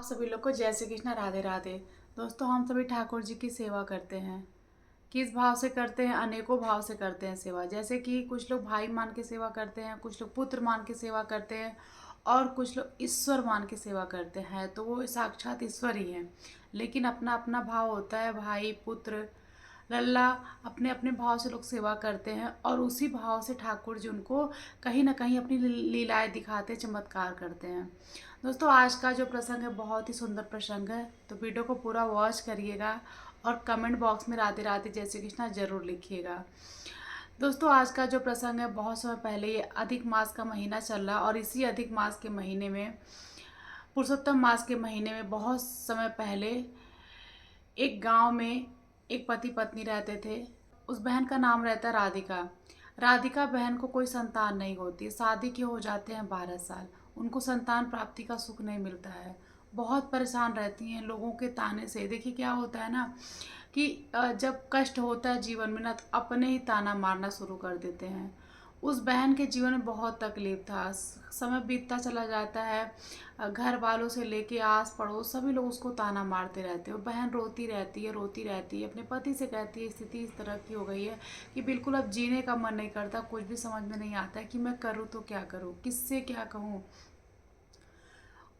सभी लोग को जय श्री कृष्णा, राधे राधे। दोस्तों, हम सभी ठाकुर जी की सेवा करते हैं। किस भाव से करते हैं? अनेकों भाव से करते हैं सेवा। जैसे कि कुछ लोग भाई मान के सेवा करते हैं, कुछ लोग पुत्र मान के सेवा करते हैं और कुछ लोग ईश्वर मान के सेवा करते हैं। तो वो साक्षात ईश्वर ही हैं, लेकिन अपना अपना भाव होता है। भाई, पुत्र, लल्ला, अपने अपने भाव से लोग सेवा करते हैं और उसी भाव से ठाकुर जी उनको कहीं ना कहीं अपनी लीलाएं दिखाते, चमत्कार करते हैं। दोस्तों, आज का जो प्रसंग है बहुत ही सुंदर प्रसंग है, तो वीडियो को पूरा वॉच करिएगा और कमेंट बॉक्स में राधे राधे जय श्री कृष्णा जरूर लिखिएगा। दोस्तों, आज का जो प्रसंग है, बहुत समय पहले ये अधिक मास का महीना चल रहा और इसी अधिक मास के महीने में, पुरुषोत्तम मास के महीने में, बहुत समय पहले एक गांव में एक पति पत्नी रहते थे। उस बहन का नाम रहता है राधिका। राधिका बहन को कोई संतान नहीं होती। शादी के हो जाते हैं 12 साल, उनको संतान प्राप्ति का सुख नहीं मिलता है। बहुत परेशान रहती हैं लोगों के ताने से। देखिए क्या होता है ना कि जब कष्ट होता है जीवन में ना, तो अपने ही ताना मारना शुरू कर देते हैं। उस बहन के जीवन में बहुत तकलीफ था। समय बीतता चला जाता है, घर वालों से लेके आस पड़ोस सभी लोग उसको ताना मारते रहते हैं। बहन रोती रहती है, रोती रहती है, अपने पति से कहती है स्थिति इस तरह की हो गई है कि बिल्कुल अब जीने का मन नहीं करता। कुछ भी समझ में नहीं आता है कि मैं करूँ तो क्या करूँ, किससे क्या कहूँ।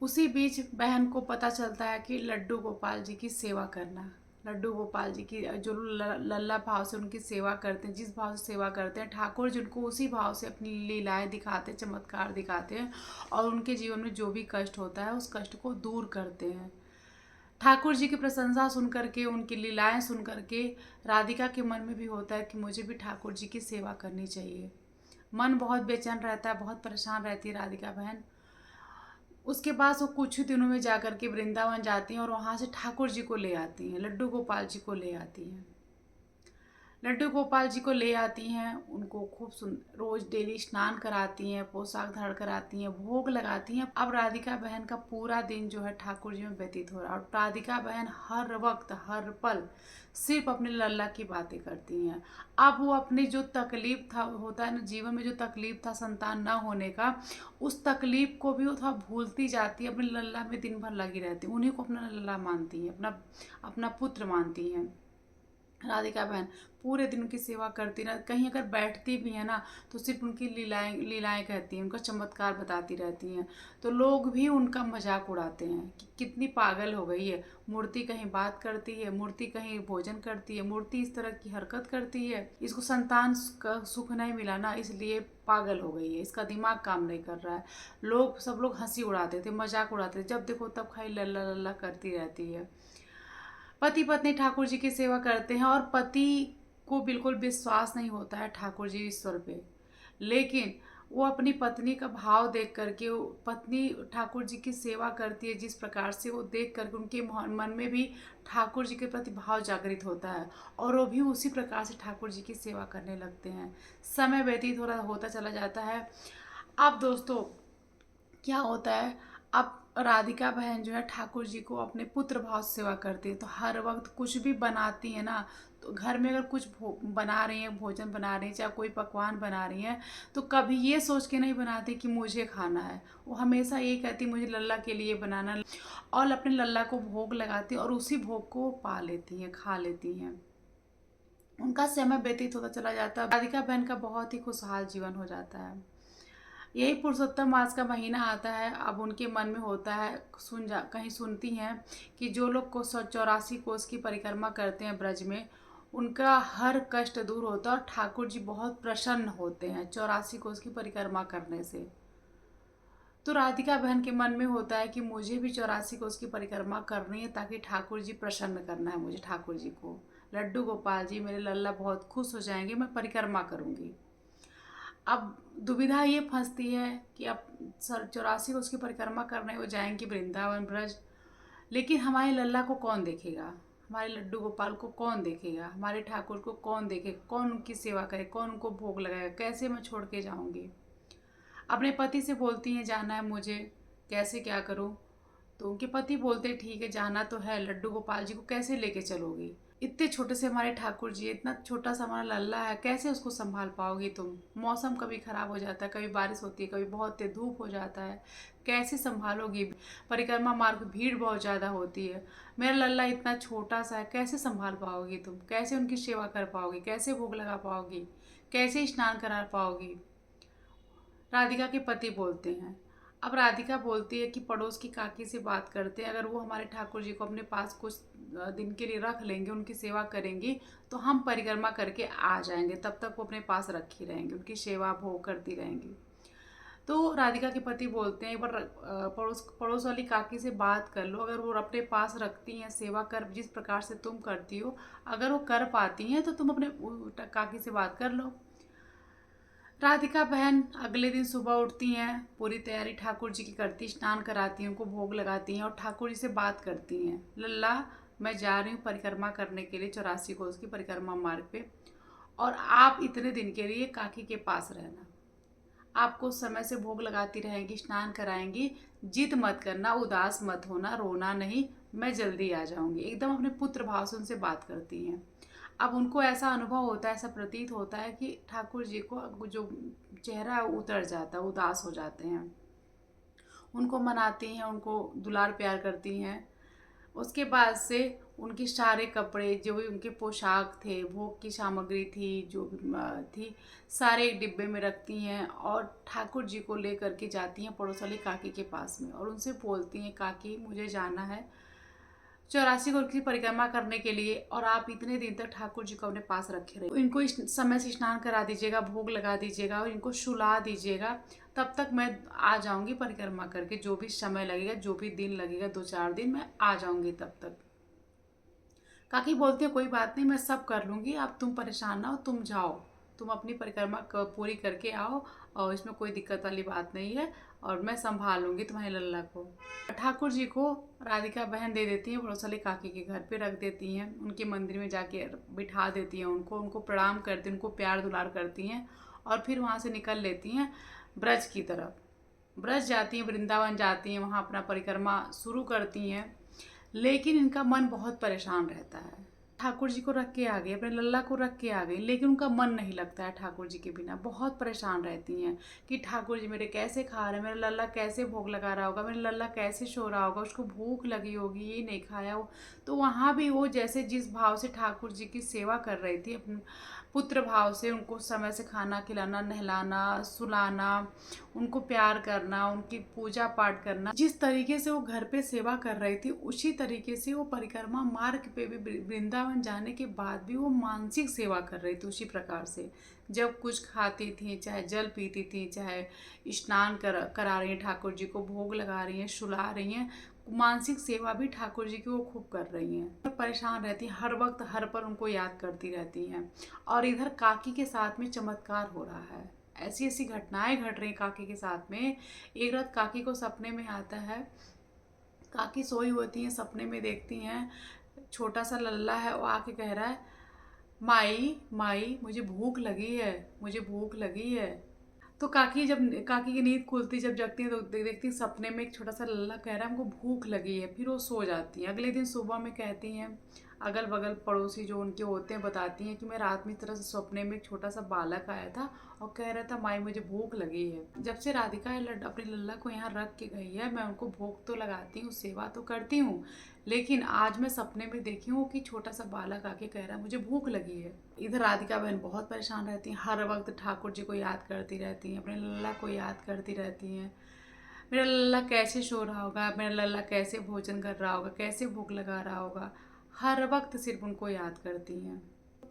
उसी बीच बहन को पता चलता है कि लड्डू गोपाल जी की सेवा करना, लड्डू गोपाल जी की जो लल्ला भाव से उनकी सेवा करते हैं, जिस भाव से सेवा करते हैं ठाकुर जी उनको उसी भाव से अपनी लीलाएं दिखाते, चमत्कार दिखाते हैं और उनके जीवन में जो भी कष्ट होता है उस कष्ट को दूर करते हैं। ठाकुर जी की प्रशंसा सुन करके, उनकी लीलाएं सुन करके राधिका के मन में भी होता है कि मुझे भी ठाकुर जी की सेवा करनी चाहिए। मन बहुत बेचैन रहता है, बहुत परेशान रहती है राधिका बहन। उसके बाद वो कुछ ही दिनों में जाकर के वृंदावन जाती हैं और वहाँ से ठाकुर जी को ले आती हैं, लड्डू गोपाल जी को ले आती हैं। लड्डू गोपाल जी को ले आती हैं, उनको खूब रोज डेली स्नान कराती हैं, पोशाक धारण कराती हैं, भोग लगाती हैं। अब राधिका बहन का पूरा दिन जो है ठाकुर जी में व्यतीत हो रहा है और राधिका बहन हर वक्त हर पल सिर्फ अपने लल्ला की बातें करती हैं। अब वो अपनी जो तकलीफ था, होता है ना जीवन में जो तकलीफ था संतान न होने का, उस तकलीफ को भी वो थोड़ा भूलती जाती है। अपने लल्ला में दिन भर लगी रहती है, उन्हीं को अपना लल्ला मानती है, अपना अपना पुत्र मानती हैं। राधिका बहन पूरे दिन उनकी सेवा करती रह, कहीं अगर बैठती भी है ना तो सिर्फ उनकी लीलाएं लीलाएं कहती हैं, उनका चमत्कार बताती रहती हैं। तो लोग भी उनका मजाक उड़ाते हैं कि कितनी पागल हो गई है। मूर्ति कहीं बात करती है, मूर्ति कहीं भोजन करती है, मूर्ति इस तरह की हरकत करती है, इसको संतान का सुख नहीं मिला ना, इसलिए पागल हो गई है, इसका दिमाग काम नहीं कर रहा है। सब लोग हंसी उड़ाते थे, मजाक उड़ाते थे, जब देखो तब खाली लल्ला लल्ला करती रहती है। पति पत्नी ठाकुर जी की सेवा करते हैं और पति को बिल्कुल विश्वास नहीं होता है ठाकुर जी ईश्वर पे, लेकिन वो अपनी पत्नी का भाव देख करके, पत्नी ठाकुर जी की सेवा करती है जिस प्रकार से, वो देख करके उनके मन में भी ठाकुर जी के प्रति भाव जागृत होता है और वो भी उसी प्रकार से ठाकुर जी की सेवा करने लगते हैं। समय व्यतीत होता चला जाता है। अब दोस्तों क्या होता है, अब राधिका बहन जो है ठाकुर जी को अपने पुत्र भाव से सेवा करती है। तो हर वक्त कुछ भी बनाती है ना, तो घर में अगर कुछ बना रही हैं, भोजन बना रही हैं, चाहे कोई पकवान बना रही हैं, तो कभी ये सोच के नहीं बनाती कि मुझे खाना है। वो हमेशा ये कहती मुझे लल्ला के लिए बनाना, और अपने लल्ला को भोग लगाती और उसी भोग को पा लेती हैं, खा लेती हैं। उनका समय व्यतीत होता चला जाता है। राधिका बहन का बहुत ही खुशहाल जीवन हो जाता है। यही पुरुषोत्तम मास का महीना आता है। अब उनके मन में होता है, कहीं सुनती हैं कि जो लोग को 184 कोस की परिक्रमा करते हैं ब्रज में, उनका हर कष्ट दूर होता है और ठाकुर जी बहुत प्रसन्न होते हैं 84 कोस की परिक्रमा करने से। तो राधिका बहन के मन में होता है कि मुझे भी 84 कोस की परिक्रमा करनी है, ताकि ठाकुर जी प्रसन्न करना है मुझे, ठाकुर जी को, लड्डू गोपाल जी मेरे लल्ला बहुत खुश हो जाएंगे, मैं परिक्रमा करूँगी। अब दुविधा ये फंसती है कि अब 84 को उसकी परिक्रमा करने वो जाएंगी वृंदावन ब्रज, लेकिन हमारे लल्ला को कौन देखेगा, हमारे लड्डू गोपाल को कौन देखेगा, हमारे ठाकुर को कौन देखेगा, कौन उनकी सेवा करे, कौन उनको भोग लगाएगा, कैसे मैं छोड़ के जाऊंगी। अपने पति से बोलती हैं जाना है मुझे, कैसे क्या करूं। तो उनके पति बोलते ठीक है जाना तो है, लड्डू गोपाल जी को कैसे लेके चलोगी। इतने छोटे से हमारे ठाकुर जी, इतना छोटा सा हमारा लल्ला है, कैसे उसको संभाल पाओगी तुम? मौसम कभी खराब हो जाता है, कभी बारिश होती है, कभी बहुत तेज धूप हो जाता है, कैसे संभालोगी? परिक्रमा मार्ग पे भीड़ बहुत ज़्यादा होती है, मेरा लल्ला इतना छोटा सा है, कैसे संभाल पाओगी तुम? कैसे उनकी सेवा कर पाओगी? कैसे भोग लगा पाओगी? कैसे स्नान करा पाओगी? राधिका के पति बोलते हैं। अब राधिका बोलती है कि पड़ोस की काकी से बात करते हैं, अगर वो हमारे ठाकुर जी को अपने पास कुछ दिन के लिए रख लेंगे, उनकी सेवा करेंगी, तो हम परिक्रमा करके आ जाएंगे, तब तक वो अपने पास रखी रहेंगे, उनकी सेवा भोग करती रहेंगी। तो राधिका के पति बोलते हैं, एक बार पड़ोस पड़ोस वाली काकी से बात कर लो, अगर वो अपने पास रखती हैं, सेवा कर जिस प्रकार से तुम करती हो, अगर वो कर पाती हैं तो तुम अपने काकी से बात कर लो। राधिका बहन अगले दिन सुबह उठती हैं, पूरी तैयारी ठाकुर जी की करती, स्नान कराती हैं, उनको भोग लगाती हैं और ठाकुर जी से बात करती हैं। लल्ला, मैं जा रही हूँ परिक्रमा करने के लिए 84 कोस की परिक्रमा मार्ग पे, और आप इतने दिन के लिए काकी के पास रहना। आपको समय से भोग लगाती रहेंगी, स्नान कराएंगी, जिद मत करना, उदास मत होना, रोना नहीं, मैं जल्दी आ जाऊंगी। एकदम अपने पुत्र भाव से उनसे बात करती हैं। अब उनको ऐसा अनुभव होता है, ऐसा प्रतीत होता है कि ठाकुर जी को जो चेहरा है उतर जाता है, उदास हो जाते हैं। उनको मनाती हैं, उनको दुलार प्यार करती हैं। उसके बाद से उनके सारे कपड़े, जो भी उनके पोशाक थे, भोग की सामग्री थी, जो भी थी, सारे एक डिब्बे में रखती हैं और ठाकुर जी को ले करके जाती हैं पड़ोस वाली काकी के पास में, और उनसे बोलती हैं, काकी मुझे जाना है 84 कोस की परिक्रमा करने के लिए, और आप इतने दिन तक ठाकुर जी को अपने पास रखे रहे, इनको इस समय से स्नान करा दीजिएगा, भोग लगा दीजिएगा और इनको सुला दीजिएगा, तब तक मैं आ जाऊंगी परिक्रमा करके, जो भी समय लगेगा, जो भी दिन लगेगा, 2-4 दिन मैं आ जाऊंगी तब तक। काकी बोलती है, कोई बात नहीं, मैं सब कर लूँगी, अब तुम परेशान ना हो, तुम जाओ, तुम अपनी परिक्रमा पूरी करके आओ, और इसमें कोई दिक्कत वाली बात नहीं है, और मैं संभाल लूँगी तुम्हारे लल्ला को। ठाकुर जी को राधिका बहन दे देती हैं, पड़ोस वाली काकी के घर पे रख देती हैं, उनके मंदिर में जाके बिठा देती हैं उनको, उनको प्रणाम करती हैं, उनको प्यार दुलार करती हैं, और फिर वहाँ से निकल लेती हैं ब्रज की तरफ। ब्रज जाती हैं, वृंदावन जाती हैं, वहाँ अपना परिक्रमा शुरू करती हैं। लेकिन इनका मन बहुत परेशान रहता है। ठाकुर जी को रख के आ गई, अपने लल्ला को रख के आ गई, लेकिन उनका मन नहीं लगता है ठाकुर जी के बिना, बहुत परेशान रहती हैं कि ठाकुर जी मेरे कैसे खा रहे हैं, मेरा लल्ला कैसे भोग लगा रहा होगा, मेरा लल्ला कैसे सो रहा होगा, उसको भूख लगी होगी, ये नहीं खाया वो। तो वहाँ भी वो जैसे जिस भाव से ठाकुर जी की सेवा कर रही थी, अपने पुत्र भाव से उनको समय से खाना खिलाना, नहलाना, सुलाना, उनको प्यार करना, उनकी पूजा पाठ करना, जिस तरीके से वो घर पे सेवा कर रही थी, उसी तरीके से वो परिक्रमा मार्ग पे भी वृंदावन जाने के बाद भी वो मानसिक सेवा कर रही थी उसी प्रकार से। जब कुछ खाती थी, चाहे जल पीती थी, चाहे स्नान करा रही हैं ठाकुर जी को, भोग लगा रही हैं, सुला रही हैं, मानसिक सेवा भी ठाकुर जी की वो खूब कर रही हैं। परेशान रहती हैं, हर वक्त हर पर उनको याद करती रहती हैं। और इधर काकी के साथ में चमत्कार हो रहा है, ऐसी ऐसी घटनाएं घट रही काकी के साथ में। एक रात काकी को सपने में आता है, काकी सोई होती हैं, सपने में देखती हैं छोटा सा लल्ला है, वो आके कह रहा है, माई माई मुझे भूख लगी है, मुझे भूख लगी है। तो काकी की नींद खुलती, जब जगती है तो देखती हैं सपने में एक छोटा सा लल्ला कह रहा है हमको भूख लगी है, फिर वो सो जाती हैं। अगले दिन सुबह में कहती हैं, अगल बगल पड़ोसी जो उनके होते हैं बताती हैं कि मैं रात में इस तरह से सपने में एक छोटा सा बालक आया था और कह रहा था माई मुझे भूख लगी है। जब से राधिका अपने लल्ला को यहाँ रख के गई है, मैं उनको भूख तो लगाती हूँ, सेवा तो करती हूँ, लेकिन आज मैं सपने में देखी हूँ कि छोटा सा बालक आके कह रहा है मुझे भूख लगी है। इधर राधिका बहन बहुत परेशान रहती हैं, हर वक्त ठाकुर जी को याद करती रहती हैं, अपने लल्ला को याद करती रहती हैं। मेरा लल्ला कैसे सो रहा होगा, मेरा लल्ला कैसे भोजन कर रहा होगा, कैसे भूख लगा रहा होगा, हर वक्त सिर्फ उनको याद करती हैं।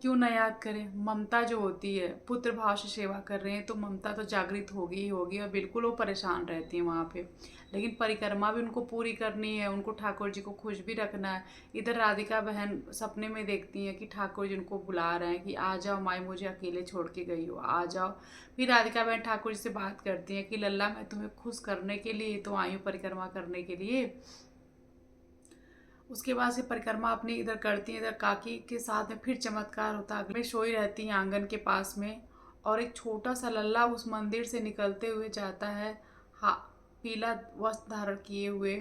क्यों ना याद करें, ममता जो होती है, पुत्र भाव से सेवा कर रहे हैं तो ममता तो जागृत होगी ही होगी, और बिल्कुल वो परेशान रहती हैं वहाँ पे। लेकिन परिक्रमा भी उनको पूरी करनी है, उनको ठाकुर जी को खुश भी रखना है। इधर राधिका बहन सपने में देखती हैं कि ठाकुर जी उनको बुला रहे हैं कि आ जाओ माई, मुझे अकेले छोड़ के गई हो, आ जाओ। फिर राधिका बहन ठाकुर जी से बात करती हैं कि लल्ला मैं तुम्हें खुश करने के लिए तो आई हूँ, परिक्रमा करने के लिए। उसके बाद से परिक्रमा अपनी इधर करती हैं, इधर काकी के साथ में फिर चमत्कार होता है। में सोई रहती हैं आंगन के पास में, और एक छोटा सा लल्ला उस मंदिर से निकलते हुए जाता है, हा पीला वस्त्र धारण किए हुए,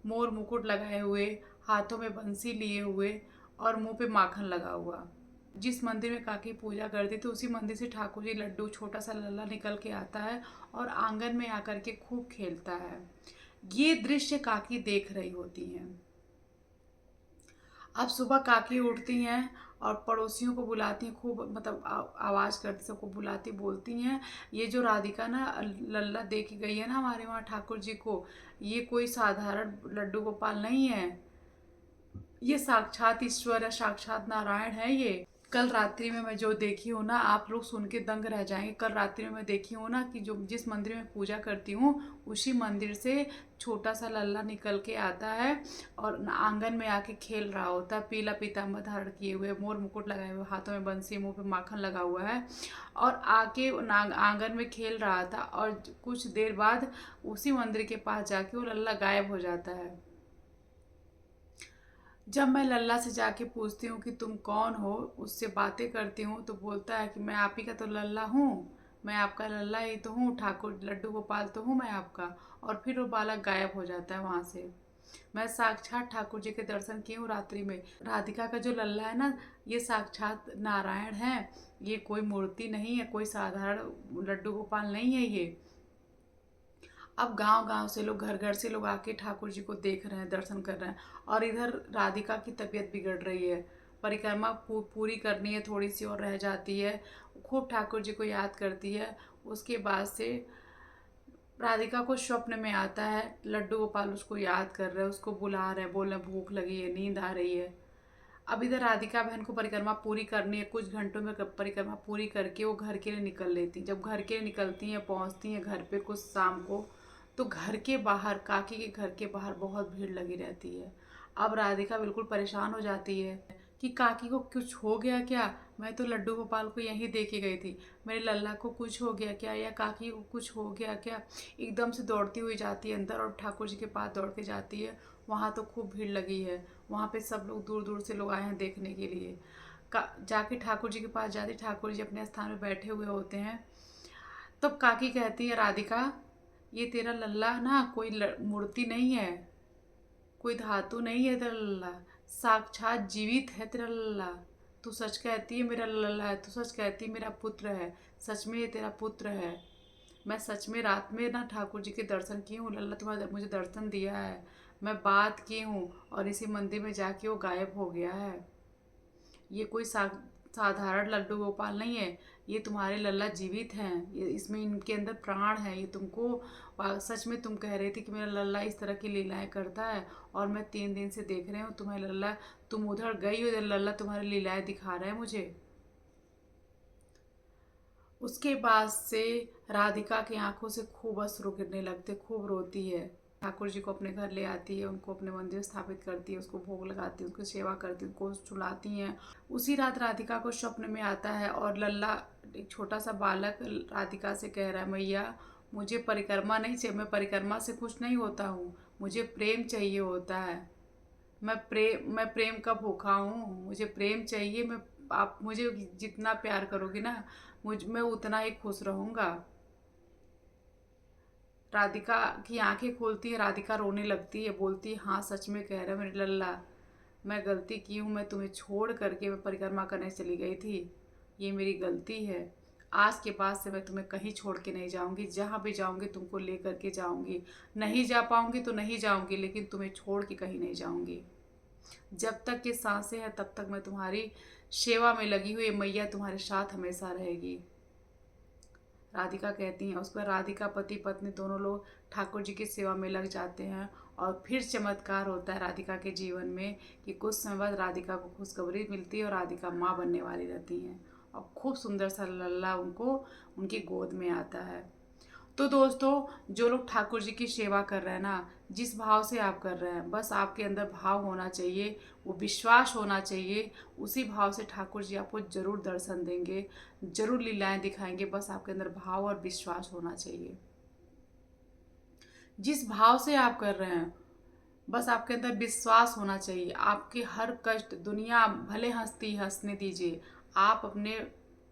मोर मुकुट लगाए हुए, हाथों में बंसी लिए हुए, और मुंह पे माखन लगा हुआ। जिस मंदिर में काकी पूजा करती थी उसी मंदिर से ठाकुर जी लड्डू छोटा सा लल्ला निकल के आता है और आंगन में आकर के खूब खेलता है। ये दृश्य काकी देख रही होती हैं। अब सुबह काकी उठती हैं और पड़ोसियों को बुलाती हैं, खूब मतलब आवाज़ करती, सबको बुलाती, बोलती हैं, ये जो राधिका ना लल्ला दे के गई है ना हमारे वहाँ ठाकुर जी को, ये कोई साधारण लड्डू गोपाल नहीं है, ये साक्षात ईश्वर है, साक्षात नारायण है ये। कल रात्रि में मैं जो देखी हूँ ना, आप लोग सुन के दंग रह जाएंगे। कल रात्रि में मैं देखी हूँ ना कि जो जिस मंदिर में पूजा करती हूँ उसी मंदिर से छोटा सा लल्ला निकल के आता है और आंगन में आके खेल रहा होता है, पीला पीताम्बर धारण किए हुए, मोर मुकुट लगाए हुए, हाथों में बंसी, मुंह पे माखन लगा हुआ है और आके आंगन में खेल रहा था। और कुछ देर बाद उसी मंदिर के पास जाके वो लल्ला गायब हो जाता है। जब मैं लल्ला से जाके पूछती हूँ कि तुम कौन हो, उससे बातें करती हूँ, तो बोलता है कि मैं आप ही का तो लल्ला हूँ, मैं आपका लल्ला ही तो हूँ, ठाकुर लड्डू गोपाल तो हूँ मैं आपका। और फिर वो बालक गायब हो जाता है वहाँ से। मैं साक्षात ठाकुर जी के दर्शन की हूँ रात्रि में। राधिका का जो लल्ला है ना, ये साक्षात नारायण है, ये कोई मूर्ति नहीं है, कोई साधारण लड्डू गोपाल नहीं है ये। अब गांव गांव से लोग, घर घर से लोग आके ठाकुर जी को देख रहे हैं, दर्शन कर रहे हैं। और इधर राधिका की तबीयत बिगड़ रही है, परिक्रमा पूरी करनी है, थोड़ी सी और रह जाती है, खूब ठाकुर जी को याद करती है। उसके बाद से राधिका को स्वप्न में आता है, लड्डू गोपाल उसको याद कर रहे हैं, उसको बुला रहे हैं, बोल रहे हैं भूख लगी है, नींद आ रही है। अब इधर राधिका बहन को परिक्रमा पूरी करनी है, कुछ घंटों में परिक्रमा पूरी करके वो घर के लिए निकल लेती। जब घर के लिए निकलती हैं, पहुंचती हैं घर पे कुछ शाम को, तो घर के बाहर, काकी के घर के बाहर बहुत भीड़ लगी रहती है। अब राधिका बिल्कुल परेशान हो जाती है कि काकी को कुछ हो गया क्या, मैं तो लड्डू गोपाल को यहीं दे के गई थी, मेरे लल्ला को कुछ हो गया क्या, या काकी को कुछ हो गया क्या। एकदम से दौड़ती हुई जाती है अंदर और ठाकुर जी के पास दौड़ के जाती है। वहाँ तो खूब भीड़ लगी है, वहाँ पे सब लोग दूर दूर से लोग आए हैं देखने के लिए। जाके ठाकुर जी के पास जाते, ठाकुर जी अपने स्थान में बैठे हुए होते हैं। तब काकी कहती है, राधिका ये तेरा लल्ला ना कोई मूर्ति नहीं है, कोई धातु नहीं है तेरा लल्ला, साक्षात जीवित है तेरा लल्ला। तू सच कहती है मेरा लल्ला है, तू सच कहती है मेरा पुत्र है, सच में ये तेरा पुत्र है। मैं सच में रात में ना ठाकुर जी के दर्शन की हूँ, लल्ला तुम्हारा मुझे दर्शन दिया है, मैं बात की हूँ और इसी मंदिर में जाके वो गायब हो गया है। ये कोई साधारण लड्डू गोपाल नहीं है, ये तुम्हारे लल्ला जीवित हैं, ये इसमें इनके अंदर प्राण है। ये तुमको सच में तुम कह रही थी कि मेरा लल्ला इस तरह की लीलाएं करता है और मैं 3 दिन से देख रही हूँ तुम्हारे लल्ला, तुम उधर गई हो, इधर लल्ला तुम्हारी लीलाएं दिखा रहे हैं मुझे। उसके बाद से राधिका की आंखों से खूब अश्रु गिरने लगते, खूब रोती है। ठाकुर जी को अपने घर ले आती है, उनको अपने मंदिर स्थापित करती है, उसको भोग लगाती है, उसकी सेवा करती है, उनको सुलाती हैं। उसी रात राधिका को स्वप्न में आता है और लल्ला, एक छोटा सा बालक, राधिका से कह रहा है, मैया मुझे परिक्रमा नहीं चाहिए, मैं परिक्रमा से खुश नहीं होता हूँ, मुझे प्रेम चाहिए होता है। मैं प्रेम का भूखा हूँ, मुझे प्रेम चाहिए। मैं, आप मुझे जितना प्यार करोगी ना, मैं उतना ही खुश रहूँगा। राधिका की आंखें खोलती है, राधिका रोने लगती है, बोलती है, हाँ सच में कह रहा है मेरे लल्ला, मैं गलती की हूँ, मैं तुम्हें छोड़ करके मैं परिक्रमा करने चली गई थी, ये मेरी गलती है। आज के बाद से मैं तुम्हें कहीं छोड़ के नहीं जाऊंगी, जहाँ भी जाऊंगी तुमको ले करके जाऊंगी, नहीं जा पाऊंगी तो नहीं जाऊंगी, लेकिन तुम्हें छोड़ के कहीं नहीं जाऊंगी। जब तक ये सांसें हैं तब तक मैं तुम्हारी सेवा में लगी हुई मैया तुम्हारे साथ हमेशा रहेगी। राधिका कहती हैं। उस पर राधिका पति पत्नी दोनों लोग ठाकुर जी की सेवा में लग जाते हैं और फिर चमत्कार होता है राधिका के जीवन में कि कुछ समय बाद राधिका को खुशखबरी मिलती है और राधिका माँ बनने वाली रहती हैं और खूब सुंदर सा लल्ला उनको उनकी गोद में आता है। तो दोस्तों, जो लोग ठाकुर जी की सेवा कर रहे हैं ना, जिस भाव से आप कर रहे हैं, बस आपके अंदर भाव होना चाहिए, वो विश्वास होना चाहिए, उसी भाव से ठाकुर जी आपको जरूर दर्शन देंगे, जरूर लीलाएं दिखाएंगे। बस आपके अंदर भाव और विश्वास होना चाहिए। जिस भाव से आप कर रहे हैं, बस आपके अंदर विश्वास होना चाहिए। आपके हर कष्ट, दुनिया भले हंसती हंसने दीजिए, आप अपने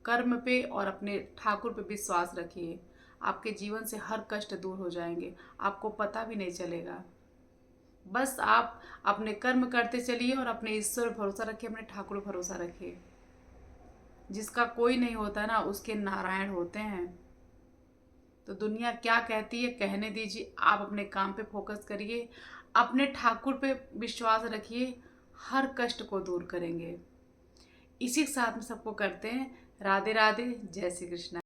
कर्म पे और अपने ठाकुर पे विश्वास रखिए, आपके जीवन से हर कष्ट दूर हो जाएंगे, आपको पता भी नहीं चलेगा। बस आप अपने कर्म करते चलिए और अपने ईश्वर पर भरोसा रखिए, अपने ठाकुर पर भरोसा रखिए। जिसका कोई नहीं होता ना, उसके नारायण होते हैं। तो दुनिया क्या कहती है कहने दीजिए, आप अपने काम पे फोकस करिए, अपने ठाकुर पे विश्वास रखिए, हर कष्ट को दूर करेंगे। इसी के साथ में सबको करते हैं राधे राधे, जय श्री कृष्ण।